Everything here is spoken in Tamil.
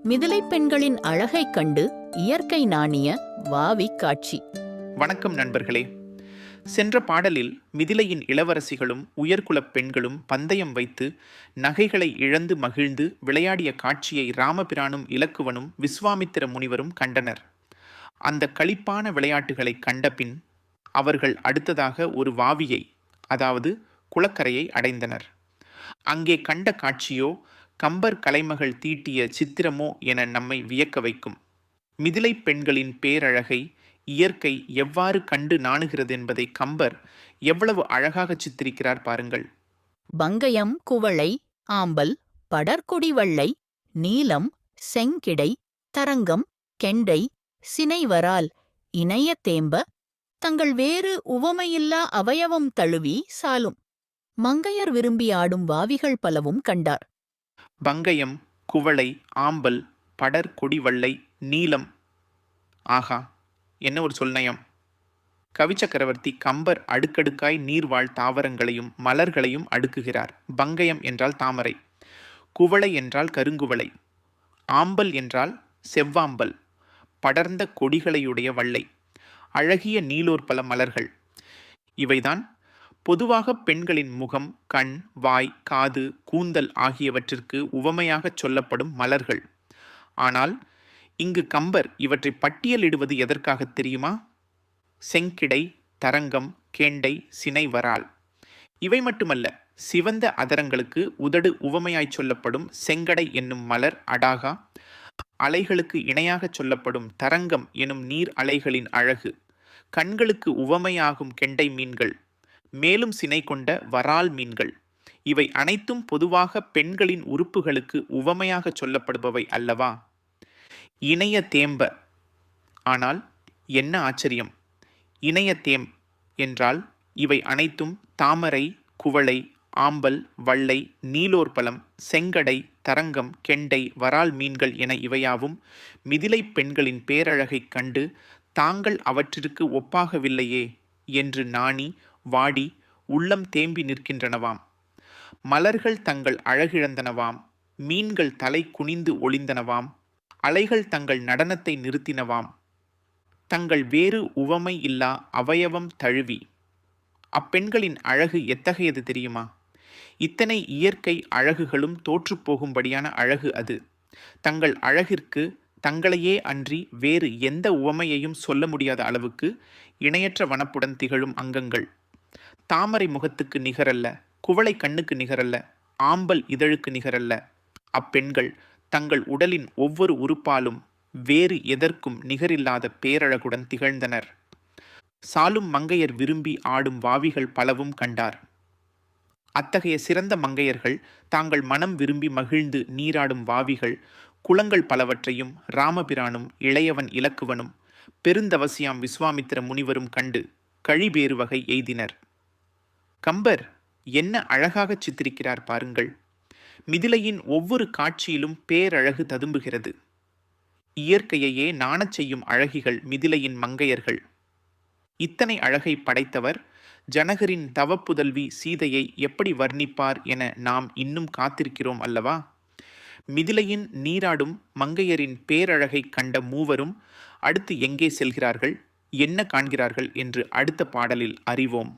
மிதிலை பெண்களின் அழகைக் கண்டு இயற்கை நாணிய வாவி காட்சி. வணக்கம் நண்பர்களே. சென்ற பாடலில் மிதிலையின் இளவரசிகளும் உயர்குலப் பெண்களும் பந்தயம் வைத்து நகைகளை இழந்து மகிழ்ந்து விளையாடிய காட்சியை ராமபிரானும் இலக்குவனும் விஸ்வாமித்திர முனிவரும் கண்டனர். அந்த களிப்பான விளையாட்டுகளை கண்டபின் அவர்கள் அடுத்ததாக ஒரு வாவியை, அதாவது குளக்கரையை அடைந்தனர். அங்கே கண்ட காட்சியோ கம்பர் கலைமகள் தீட்டிய சித்திரமோ என நம்மை வியக்க வைக்கும். மிதிலை பெண்களின் பேரழகை இயற்கை எவ்வாறு கண்டு நாணுகிறது என்பதை கம்பர் எவ்வளவு அழகாக சித்திரிக்கிறார் பாருங்கள். பங்கயம், குவளை, ஆம்பல், படர்கொடி வள்ளை, நீலம், செங்கிடை, தரங்கம், கெண்டை, சினைவரால் இணைய தேம்ப தங்கள் வேறு உவமையில்லா அவயவம் தழுவி சாலும் மங்கையர் விரும்பி ஆடும் வாவிகள் பலவும் கண்டார். பங்கயம், குவளை, ஆம்பல், படர் கொடிவள்ளை, நீலம். ஆகா, என்ன ஒரு சொல்நயம்! கவிச்சக்கரவர்த்தி கம்பர் அடுக்கடுக்காய் நீர்வாழ் தாவரங்களையும் மலர்களையும் அடுக்குகிறார். பங்கயம் என்றால் தாமரை, குவளை என்றால் கருங்குவளை, ஆம்பல் என்றால் செவ்வாம்பல், படர்ந்த கொடிகளையுடைய வள்ளை, அழகிய நீலோர் பல மலர்கள். இவைதான் பொதுவாக பெண்களின் முகம், கண், வாய், காது, கூந்தல் ஆகியவற்றிற்கு உவமையாகச் சொல்லப்படும் மலர்கள். ஆனால் இங்கு கம்பர் இவற்றை பட்டியலிடுவது எதற்காக தெரியுமா? செங்கிடை, தரங்கம், கேண்டை, சினைவரால். இவை மட்டுமல்ல, சிவந்த அதரங்களுக்கு உதடு உவமையாய்ச் சொல்லப்படும் செங்கடை என்னும் மலர் அடாகா, அலைகளுக்கு இணையாகச் சொல்லப்படும் தரங்கம் எனும் நீர் அலைகளின் அழகு, கண்களுக்கு உவமையாகும் கெண்டை மீன்கள், மேலும் சினை கொண்ட வரால் மீன்கள், இவை அனைத்தும் பொதுவாக பெண்களின் உறுப்புகளுக்கு உவமையாக சொல்லப்படுபவை அல்லவா? இணைய தேம்ப. ஆனால் என்ன ஆச்சரியம்! இணைய தேம் என்றால் இவை அனைத்தும் தாமரை, குவளை, ஆம்பல், வள்ளை, நீலோர்பலம், செங்கடை, தரங்கம், கெண்டை, வரால் மீன்கள் என இவையாவும் மிதிலை பெண்களின் பேரழகைக் கண்டு தாங்கள் அவற்றிற்கு ஒப்பாகவில்லையே என்று நாணி வாடி உள்ளம் தேம்பி நிற்கின்றனவாம். மலர்கள் தங்கள் அழகிழந்தனவாம், மீன்கள் தலை குனிந்து ஒளிந்தனவாம், அலைகள் தங்கள் நடனத்தை நிறுத்தினவாம், தங்கள் வேறு உவமை இல்லா அவயவம் தழுவி. அப்பெண்களின் அழகு எத்தகையது தெரியுமா? இத்தனை இயற்கை அழகுகளும் தோற்றுப்போகும்படியான அழகு அது. தங்கள் அழகிற்கு தங்களையே அன்றி வேறு எந்த உவமையையும் சொல்ல முடியாத அளவுக்கு இணையற்ற வனப்புடன் திகழும் அங்கங்கள். தாமரை முகத்துக்கு நிகரல்ல, குவளை கண்ணுக்கு நிகரல்ல, ஆம்பல் இதழுக்கு நிகரல்ல. அப்பெண்கள் தங்கள் உடலின் ஒவ்வொரு உறுப்பாலும் வேறு எதற்கும் நிகரில்லாத பேரழகுடன் திகழ்ந்தனர். சாலும் மங்கையர் விரும்பி ஆடும் வாவிகள் பலவும் கண்டார். அத்தகைய சிறந்த மங்கையர்கள் தாங்கள் மனம் விரும்பி மகிழ்ந்து நீராடும் வாவிகள், குளங்கள் பலவற்றையும் ராமபிரானும் இளையவன் இலக்குவனும் பெருந்தவசியாம் விஸ்வாமித்திர முனிவரும் கண்டு கழிபேறு வகை எய்தினர். கம்பர் என்ன அழகாகச் சித்திரிக்கிறார் பாருங்கள். மிதிலையின் ஒவ்வொரு காட்சியிலும் பேரழகு ததும்புகிறது. இயற்கையையே நாணச் செய்யும் அழகிகள் மிதிலையின் மங்கையர்கள். இத்தனை அழகை படைத்தவர் ஜனகரின் தவப்புதல்வி சீதையை எப்படி வர்ணிப்பார் என நாம் இன்னும் காத்திருக்கிறோம் அல்லவா? மிதிலையின் நீராடும் மங்கையரின் பேரழகை கண்ட மூவரும் அடுத்து எங்கே செல்கிறார்கள், என்ன காண்கிறார்கள் என்று அடுத்த பாடலில் அறிவோம்.